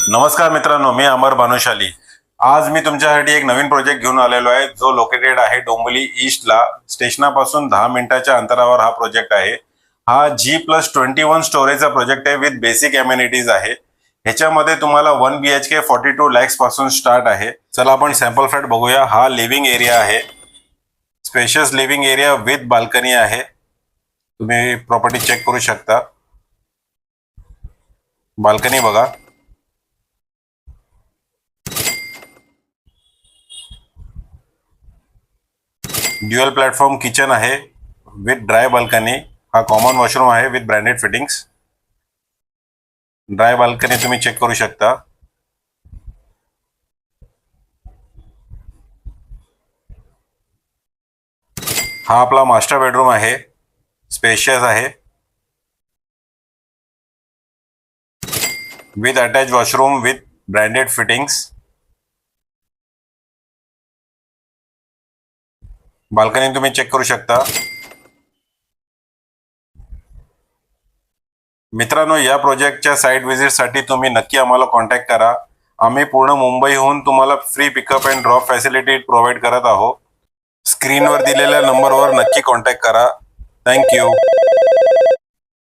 नमस्कार मित्रांनो, मी अमर भानुशाली। आज मी तुमच्यासाठी एक नवीन प्रोजेक्ट घेऊन आलेलो आहे जो लोकेटेड आहे डोंबिवली ईस्टला। स्टेशनापासून 10 मिनिटाच्या अंतरावर हा प्रोजेक्ट आहे। हा G+21 स्टोरेजचा प्रोजेक्ट आहे विथ बेसिक एम्युनिटीज आहे। ह्याच्यामध्ये तुम्हाला 1 BHK 42 लॅक्स पासून स्टार्ट आहे। चला आपण सॅम्पल फ्लॅट बघूया। हा लिव्हिंग एरिया आहे, spacious living area with balcony आहे। तुम्ही प्रॉपर्टी चेक करू शकता। बाल्कनी बघा। ड्युअल प्लॅटफॉर्म किचन आहे विथ ड्राय बाल्कनी। हा कॉमन वॉशरूम आहे with branded fittings. Dry balcony तुम्ही चेक करू शकता। हा आपला मास्टर बेडरूम आहे, स्पेशियस आहे with attach washroom with branded fittings. Balcony तुम्ही चेक करू शकता। मित्रांनो, या प्रोजेक्टच्या साईट व्हिजिटसाठी तुम्ही नक्की आम्हाला कॉन्टॅक्ट करा। आम्ही पूर्ण मुंबईहून तुम्हाला free pickup and drop facility provide करत आहोत। स्क्रीनवर दिलेल्या नंबरवर नक्की कॉन्टॅक्ट करा। थँक्यू।